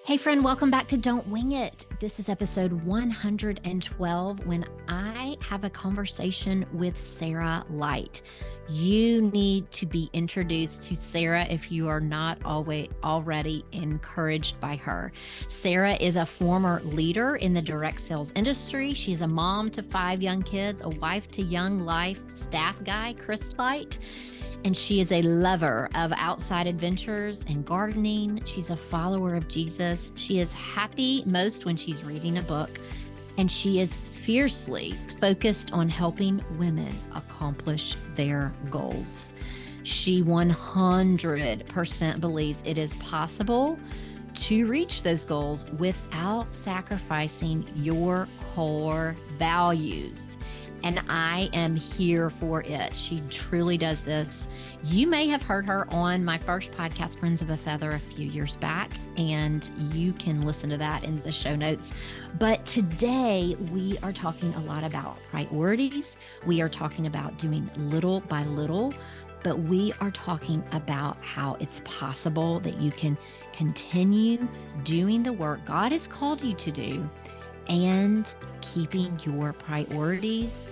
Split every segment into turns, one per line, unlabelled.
Hey, friend, welcome back to Don't Wing It. This is episode 112 when I have a conversation with Sarah Light. You need to be introduced to Sarah if you are not already encouraged by her. Sarah is a former leader in the direct sales industry. She's a mom to 5 young kids, a wife to Young Life staff guy, Chris Light. And she is a lover of outside adventures and gardening. She's a follower of Jesus. She is happy most when she's reading a book. And she is fiercely focused on helping women accomplish their goals. She 100% believes it is possible to reach those goals without sacrificing your core values. And I am here for it. She truly does this. You may have heard her on my first podcast, Friends of a Feather, a few years back, and you can listen to that in the show notes. But today we are talking a lot about priorities. We are talking about doing little by little, but we are talking about how it's possible that you can continue doing the work God has called you to do and keeping your priorities.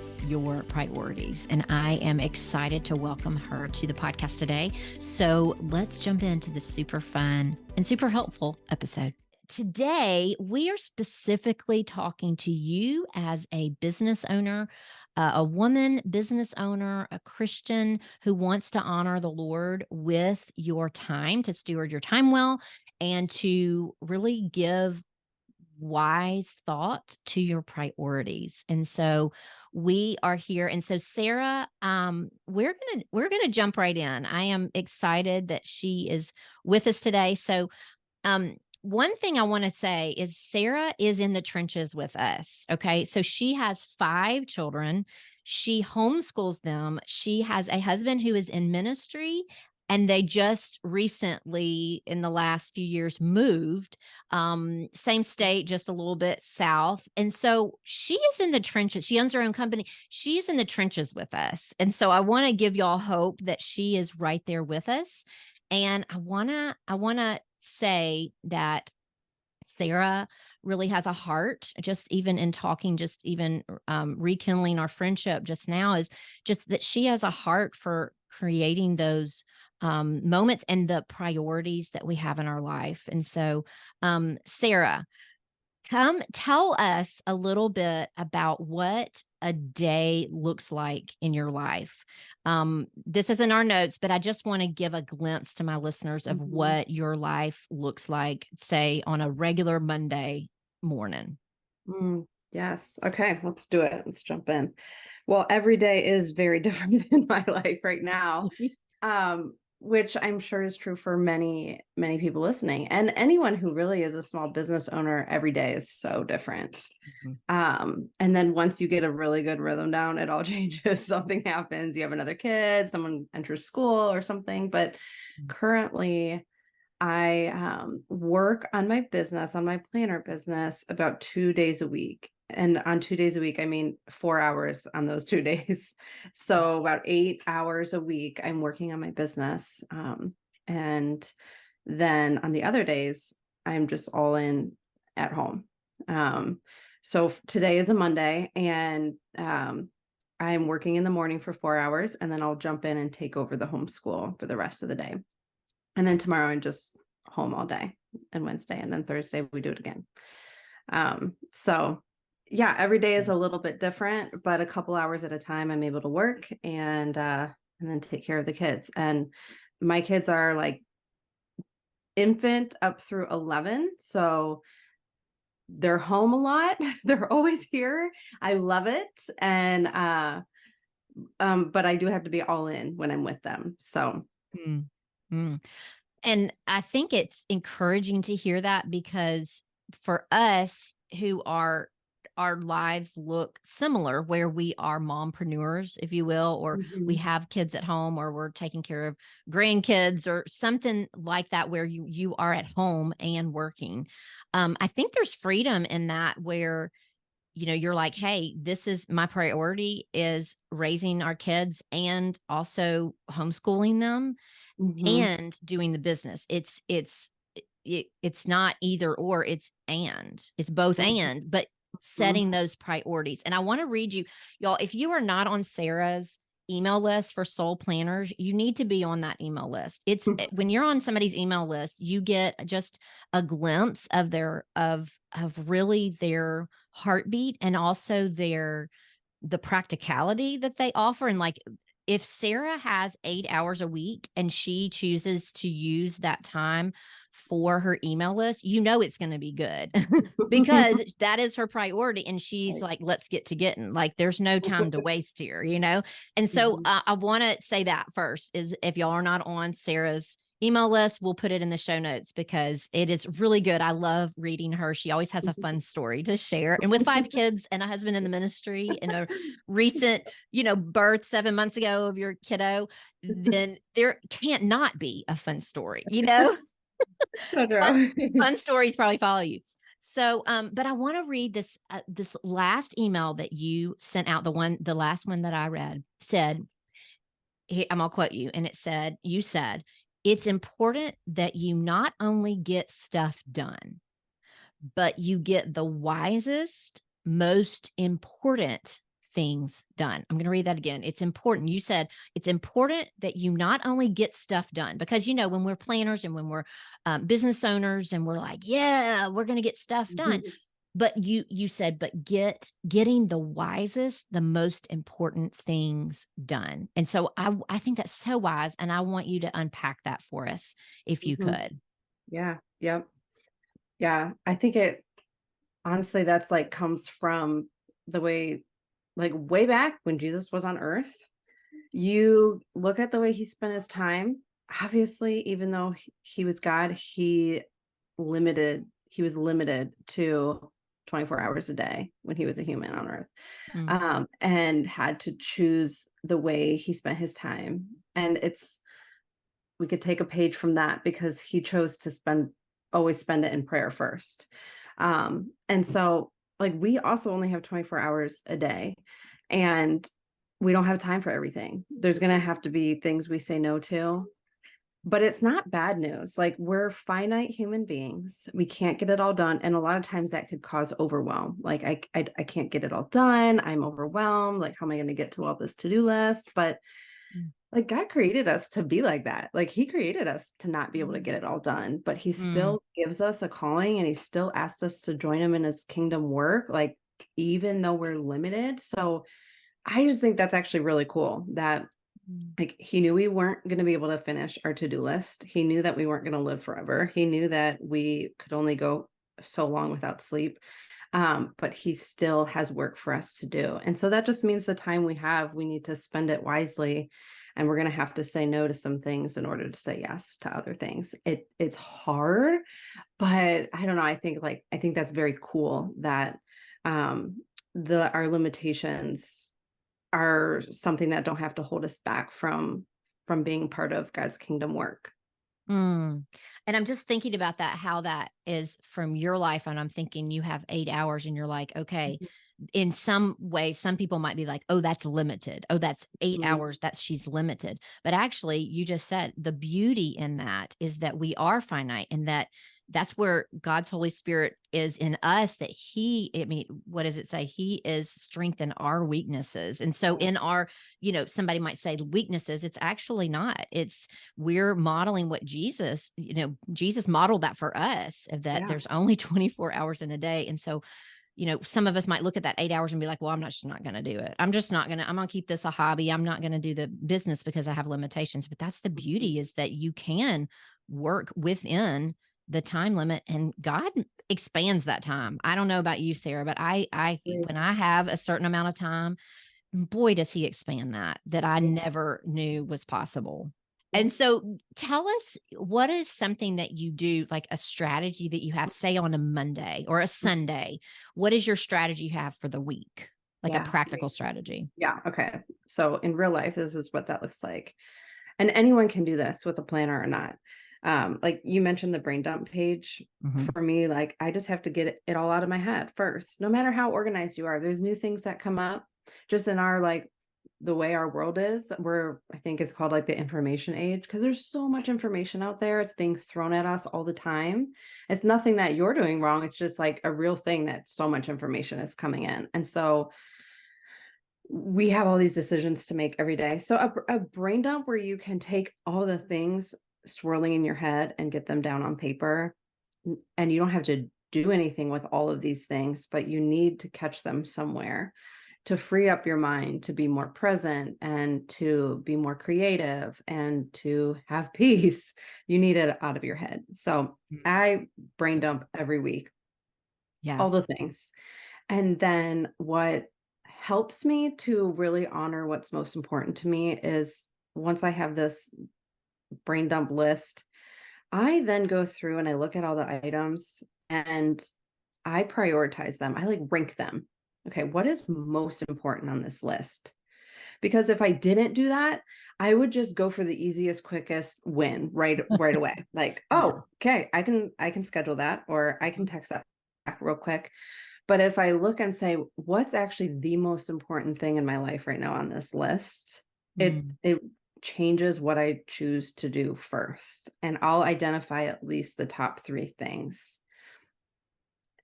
And I am excited to welcome her to the podcast today. So let's jump into this super fun and super helpful episode. Today, we are specifically talking to you as a business owner, a woman business owner, a Christian who wants to honor the Lord with your time, to steward your time well, and to really give wise thought to your priorities. And so we are here. And so Sarah, we're gonna jump right in. I am excited that she is with us today. So one thing I want to say is Sarah is in the trenches with us. Okay. So she has 5 children. She homeschools them. She has a husband who is in ministry. And they just recently, in the last few years, moved, same state, just a little bit south. And so she is in the trenches. She owns her own company. She's in the trenches with us. And so I want to give y'all hope that she is right there with us. And I want to say that Sarah really has a heart, just even in talking, just even rekindling our friendship just now, is just that she has a heart for creating those moments and the priorities that we have in our life. And so, Sarah, come tell us a little bit about what a day looks like in your life. This isn't our notes, but I just want to give a glimpse to my listeners of what your life looks like, say, on a regular Monday morning.
Yes. Okay, let's do it. Let's jump in. Well, every day is very different in my life right now, which I'm sure is true for many, many people listening. And anyone who really is a small business owner, every day is so different. And then once you get a really good rhythm down, it all changes. Something happens. You have another kid, someone enters school or something. But currently, I work on my business, on my planner business, about 2 days a week. And on 2 days a week, I mean 4 hours on those 2 days. So about 8 hours a week, I'm working on my business. And then on the other days, I'm just all in at home. So today is a Monday, and I'm working in the morning for 4 hours, and then I'll jump in and take over the homeschool for the rest of the day. And then tomorrow I'm just home all day, and Wednesday, and then Thursday we do it again. So yeah, every day is a little bit different, but a couple hours at a time I'm able to work and then take care of the kids. And my kids are like infant up through 11. So they're home a lot. They're always here. I love it. And but I do have to be all in when I'm with them. So
And I think it's encouraging to hear that, because for us who are, our lives look similar, where we are mompreneurs, if you will, or we have kids at home, or we're taking care of grandkids or something like that, where you are at home and working. I think there's freedom in that, where you're like, hey, this is my priority, is raising our kids and also homeschooling them and doing the business. It's it's not either or, it's both and, but setting those priorities. And I want to read you, y'all, if you are not on Sarah's email list for soul planners, you need to be on that email list. It's when you're on somebody's email list, you get just a glimpse of their of really their heartbeat, and also the practicality that they offer. And like, if Sarah has 8 hours a week and she chooses to use that time for her email list, you know it's going to be good because that is her priority. And she's like, let's get to getting, like, there's no time to waste here, you know? And so I want to say that first is, if y'all are not on Sarah's email list, we'll put it in the show notes because it is really good. I love reading her. She always has a fun story to share. And with 5 kids and a husband in the ministry and a recent, birth 7 months ago of your kiddo, then there can't not be a fun story,
So true.
fun stories probably follow you. So, but I want to read this last email that you sent out. The last one that I read said, I'm gonna quote you, and it said, you said, "It's important that you not only get stuff done, but you get the wisest, most important things done." I'm going to read that again. It's important. You said it's important that you not only get stuff done, because, when we're planners and when we're business owners and we're like, yeah, we're going to get stuff done. But you said, but getting the wisest, the most important things done. And so I think that's so wise. And I want you to unpack that for us if you could.
Yeah. Yep. Yeah. I think honestly, that's like comes from the way, like way back when Jesus was on earth. You look at the way he spent his time. Obviously, even though he was God, he was limited to 24 hours a day when he was a human on earth, and had to choose the way he spent his time. And we could take a page from that because he chose to always spend it in prayer first. And so, like, we also only have 24 hours a day, and we don't have time for everything. There's going to have to be things we say no to. But it's not bad news. Like, we're finite human beings. We can't get it all done. And a lot of times that could cause overwhelm. Like, I can't get it all done. I'm overwhelmed. Like, how am I going to get to all this to-do list? But like, God created us to be like that. Like, he created us to not be able to get it all done, but he still gives us a calling, and he still asks us to join him in his kingdom work, like, even though we're limited. So I just think that's actually really cool that, like, he knew we weren't going to be able to finish our to-do list. He knew that we weren't going to live forever. He knew that we could only go so long without sleep. But he still has work for us to do. And so that just means the time we have, we need to spend it wisely. And we're going to have to say no to some things in order to say yes to other things. It's hard, but I don't know. I think that's very cool that our limitations are something that don't have to hold us back from being part of God's kingdom work.
And I'm just thinking about that, how that is from your life. And I'm thinking you have 8 hours and you're like, okay, in some way, some people might be like, oh, that's limited. Oh, that's 8 hours. She's limited. But actually, you just said the beauty in that is that we are finite, and that's where God's Holy Spirit is in us, that what does it say? He is strength in our weaknesses. And so in our, somebody might say weaknesses, it's actually not. We're modeling what Jesus modeled that for us, of that there's only 24 hours in a day. And so, some of us might look at that 8 hours and be like, well, I'm just not going to do it. I'm going to keep this a hobby. I'm not going to do the business because I have limitations. But that's the beauty, is that you can work within the time limit, and God expands that time. I don't know about you, Sarah, but I when I have a certain amount of time, boy, does he expand that I never knew was possible. And so tell us, what is something that you do, like a strategy that you have, say on a Monday or a Sunday? What is your strategy you have for the week? Like a practical strategy?
Yeah. Okay. So in real life, this is what that looks like. And anyone can do this with a planner or not. Like you mentioned the brain dump page. For me, like, I just have to get it all out of my head first. No matter how organized you are, there's new things that come up just in our, like, the way our world is, I think it's called like the information age, because there's so much information out there. It's being thrown at us all the time. It's nothing that you're doing wrong. It's just like a real thing that so much information is coming in. And so we have all these decisions to make every day. So a brain dump where you can take all the things swirling in your head and get them down on paper, and you don't have to do anything with all of these things, but you need to catch them somewhere to free up your mind to be more present and to be more creative and to have peace. You need it out of your head. So I brain dump every week, all the things. And then what helps me to really honor what's most important to me is, once I have this brain dump list, I then go through and I look at all the items and I prioritize them. I like rank them. Okay, what is most important on this list? Because if I didn't do that, I would just go for the easiest, quickest win right away. Like, oh, okay, I can schedule that, or I can text that back real quick. But if I look and say, what's actually the most important thing in my life right now on this list, it changes what I choose to do first. And I'll identify at least the top 3 things.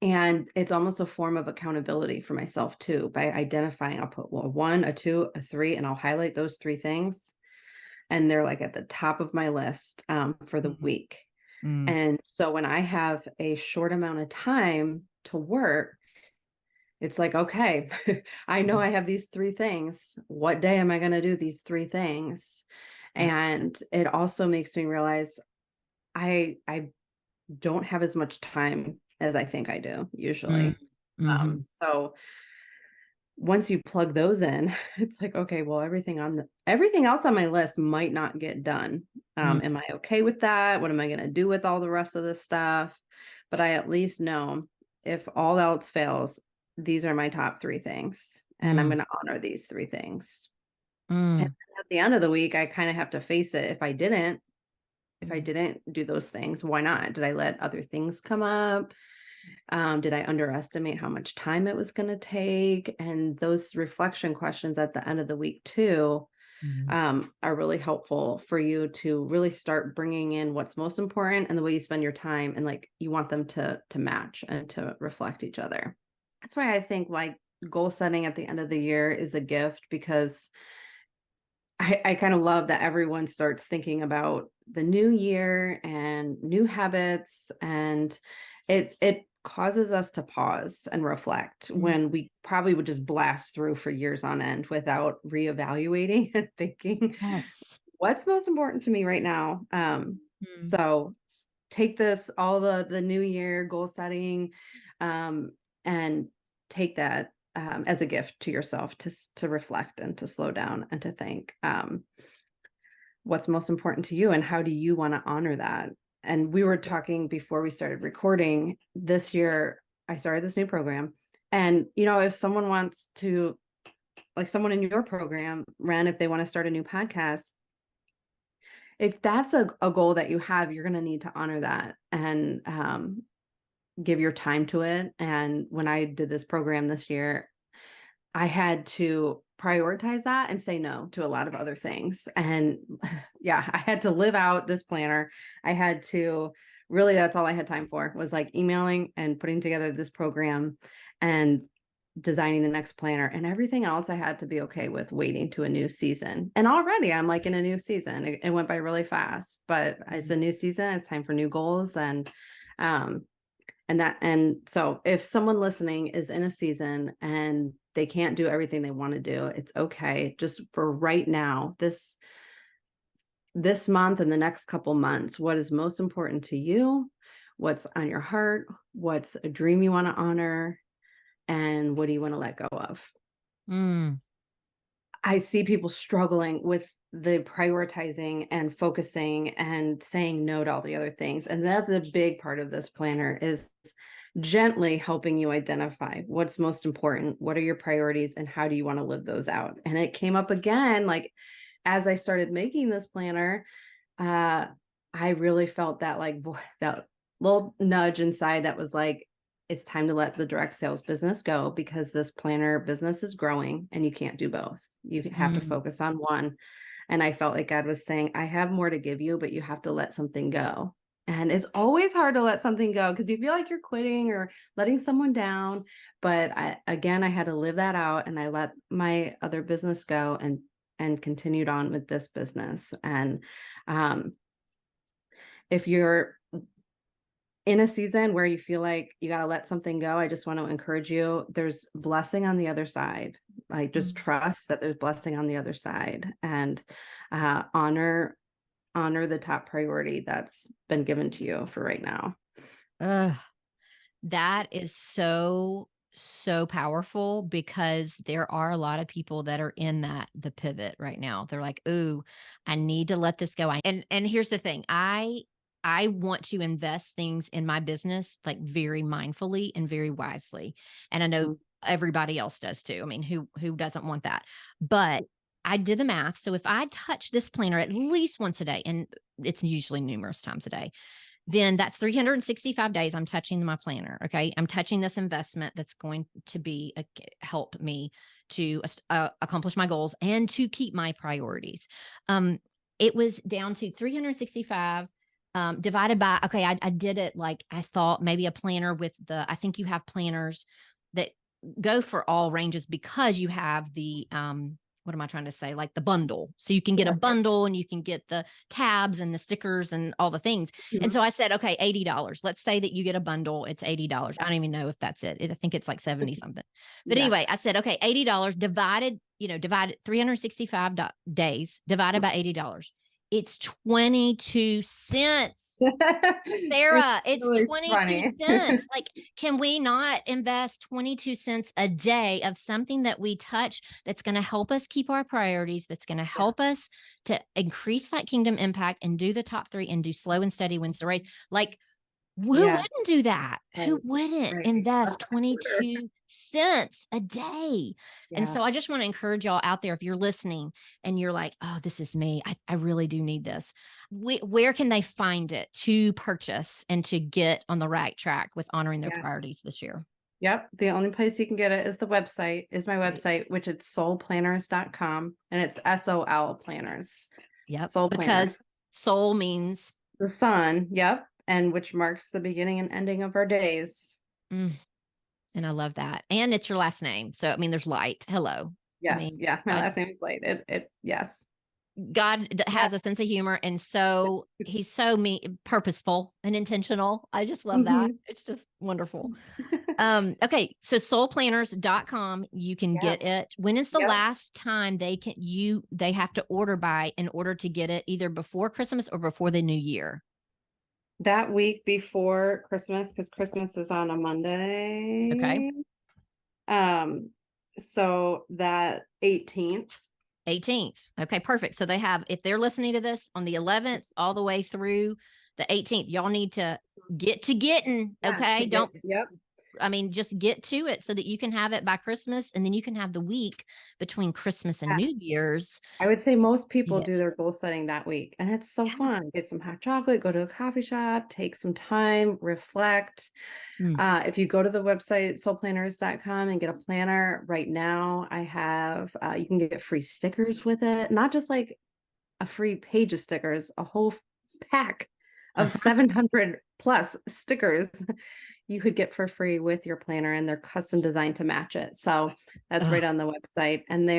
And it's almost a form of accountability for myself too, by identifying. I'll put a 1, a 2, a 3, and I'll highlight those 3 things. And they're like at the top of my list for the week. And so when I have a short amount of time to work, it's like, okay, I know I have these 3 things. What day am I going to do these 3 things? And it also makes me realize I don't have as much time as I think I do usually. So once you plug those in, it's like, okay, well, everything else on my list might not get done. Am I okay with that? What am I going to do with all the rest of this stuff? But I at least know, if all else fails, these are my top 3 things, and I'm going to honor these 3 things. And at the end of the week, I kind of have to face it. If I didn't do those things, why not? Did I let other things come up? Did I underestimate how much time it was going to take? And those reflection questions at the end of the week too, are really helpful for you to really start bringing in what's most important and the way you spend your time, and like you want them to match and to reflect each other. That's why I think like goal setting at the end of the year is a gift, because I kind of love that everyone starts thinking about the new year and new habits, and it causes us to pause and reflect when we probably would just blast through for years on end without reevaluating and thinking, what's most important to me right now? So take this, all the new year goal setting, and take that as a gift to yourself to reflect and to slow down and to think what's most important to you and how do you want to honor that. And we were talking before we started recording, this year I started this new program, and if someone wants to, like someone in your program, Ren, if they want to start a new podcast, if that's a goal that you have, you're going to need to honor that and give your time to it. And when I did this program this year, I had to prioritize that and say no to a lot of other things. And yeah, I had to live out this planner. I had to really, that's all I had time for, was like emailing and putting together this program and designing the next planner, and everything else I had to be okay with waiting to a new season. And already I'm like in a new season. It went by really fast, but it's a new season. It's time for new goals. And so if someone listening is in a season and they can't do everything they want to do, it's okay. Just for right now, this month and the next couple months, what is most important to you? What's on your heart? What's a dream you want to honor? And what do you want to let go of? I see people struggling with the prioritizing and focusing and saying no to all the other things. And that's a big part of this planner, is gently helping you identify what's most important, what are your priorities, and how do you want to live those out. And it came up again, like as I started making this planner, I really felt that, like, boy, that little nudge inside that was like, it's time to let the direct sales business go because this planner business is growing and you can't do both. You have to
Mm.
focus on one. And I felt like God was saying, I have more to give you, but you have to let something go. And it's always hard to let something go because you feel like you're quitting or letting someone down. But again, I had to live that out, and I let my other business go and continued on with this business. And if you're in a season where you feel like you got to let something go, I just want to encourage you. There's blessing on the other side. Like, just
Mm.
trust that there's blessing on the other side, and honor the top priority that's been given to you for right now.
Ugh, that is so, so powerful because there are a lot of people that are in the pivot right now. They're like, "Ooh, I need to let this go." And here's the thing. I want to invest things in my business like very mindfully and very wisely. And I know
Mhm.
everybody else does too. I mean, who doesn't want that? But I did the math. So if I touch this planner at least once a day, and it's usually numerous times a day, then that's 365 days I'm touching my planner. Okay. I'm touching this investment that's going to be help me to accomplish my goals and to keep my priorities. It was down to 365 divided by, okay, I did it like I thought maybe a planner with I think you have planners that go for all ranges because you have what am I trying to say? Like the bundle. So you can get a
Yeah.
bundle and you can get the tabs and the stickers and all the things. And
Mhm.
so I said, okay, $80. Let's say that you get a bundle, it's $80. I don't even know if that's it. I think it's like 70 something. But
Yeah.
anyway, I said, okay, $80 divided 365 days divided by $80. It's 22 cents.
It's
Sarah, it's
really
22
funny.
cents. Like, can we not invest 22 cents a day of something that we touch that's going to help us keep our priorities, that's going to
Yeah.
help us to increase that kingdom impact and do the top 3 and do slow and steady wins the race? Like, who
Yeah.
wouldn't do that?
Right.
Who wouldn't
Right.
invest
That's a quarter.
22 cents a day? And
Yeah.
so I just want to encourage y'all out there, if you're listening and you're like, oh, this is me, I really do need this. Where can they find it to purchase and to get on the right track with honoring their
Yeah.
priorities this year?
Yep. The only place you can get it is my
Right.
website, which it's soulplanners.com, and it's SOL planners.
Yep.
Soul planners.
Because soul means,
The sun. Yep. And which marks the beginning and ending of our days.
mm, and I love that. And it's your last name. So, I mean, there's light. Hello. I
Yes.
mean,
Yeah. My
I
last name is Blade. Yes.
God
Yeah.
has a sense of humor, and so he's so purposeful and intentional. I just love that.
Mhm.
It's just wonderful. Okay, so soulplanners.com, you can
Yep.
get it. When is the
Yep.
last time they have to order by in order to get it, either before Christmas or before the new year?
That week before Christmas, because Christmas is on a
Okay.
Monday. Um, so that 18th.
18th. Okay, perfect. So they have, if they're listening to this on the 11th all the way through the 18th, y'all need to get to getting.
Yeah,
Okay.
to get,
Don't
yep.
I mean, just get to it so that you can have it by Christmas, and then you can have the week between Christmas and New
Yes.
Year's.
I would say most people do
It.
their goal setting that week, and it's so
Yes.
fun. Get some hot chocolate, go to a coffee shop, take some time, reflect.
Mm.
If you go to the website soulplanners.com and get a planner right now, I have you can get free stickers with it, not just like a free page of stickers, a whole pack of 700 plus stickers you could get for free with your planner, and they're custom designed to match it. So that's right
Oh,
on the website. And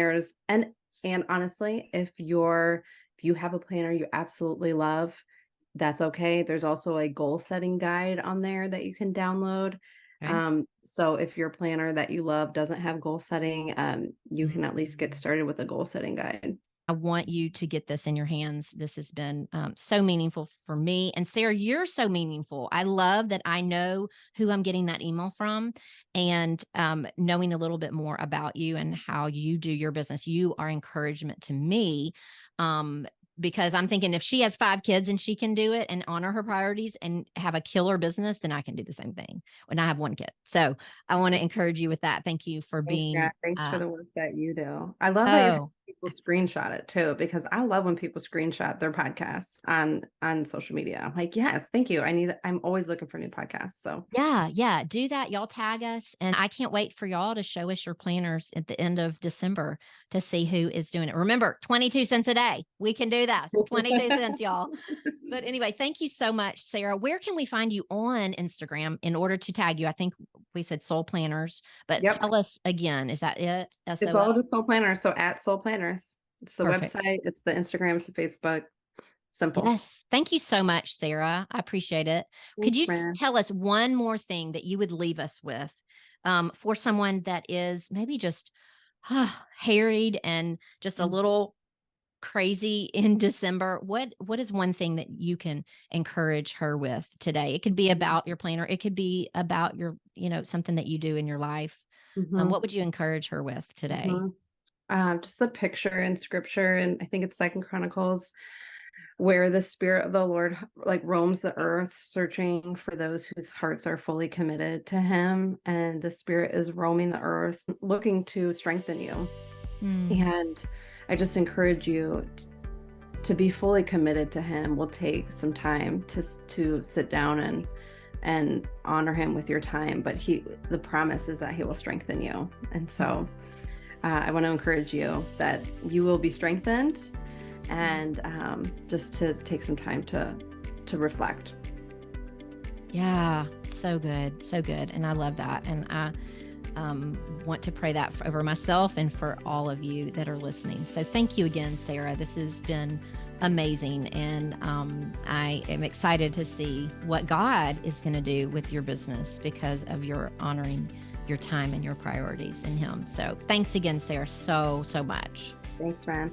and honestly, if you have a planner you absolutely love, that's okay. There's also a goal setting guide on there that you can download.
okay.
So if your planner that you love doesn't have goal setting, you can at least get started with a goal setting guide.
I want you to get this in your hands. This has been so meaningful for me. And Sarah, you're so meaningful. I love that I know who I'm getting that email from, and knowing a little bit more about you and how you do your business. You are encouragement to me. Because I'm thinking if she has 5 kids and she can do it and honor her priorities and have a killer business, then I can do the same thing when I have 1 kid. So I want to encourage you with that. Thank you for
Thanks, yeah.
being,
Thanks for the work that you do. I love that you're
oh,
people screenshot it too, because I love when people screenshot their podcasts on social media. I'm like, yes, thank you. I'm always looking for new podcasts. So
Yeah, do that. Y'all tag us. And I can't wait for y'all to show us your planners at the end of December to see who is doing it. Remember, 22 cents a day. We can do this. 22 cents, y'all. But anyway, thank you so much, Sarah. Where can we find you on Instagram in order to tag you? I think we said Soul Planners, but
Yep.
tell us again, is that it?
It's
SOL?
all just Soul Planners. So at Soul Planners. It's the
Perfect.
website, it's the Instagram, it's the Facebook. Simple.
Yes. Thank you so much, Sarah. I appreciate it. Could
Thanks,
you
man.
tell us one more thing that you would leave us with for someone that is maybe just harried and just a little crazy in December? What is one thing that you can encourage her with today? It could be about your planner. It could be about your, something that you do in your life.
Mm-hmm.
What would you encourage her with today?
Just the picture in scripture, and I think it's Second Chronicles, where the Spirit of the Lord like roams the earth, searching for those whose hearts are fully committed to Him, and the Spirit is roaming the earth, looking to strengthen you. And I just encourage you to be fully committed to Him. Will take some time to sit down and honor Him with your time, but the promise is that He will strengthen you. And so I want to encourage you that you will be strengthened, and just to take some time to reflect.
Yeah, so good, so good. And I love that. And I want to pray that over myself and for all of you that are listening. So thank you again, Sarah. This has been amazing. And I am excited to see what God is going to do with your business because of your honoring your time and your priorities in Him. So thanks again, Sarah, so much.
Thanks, Ran.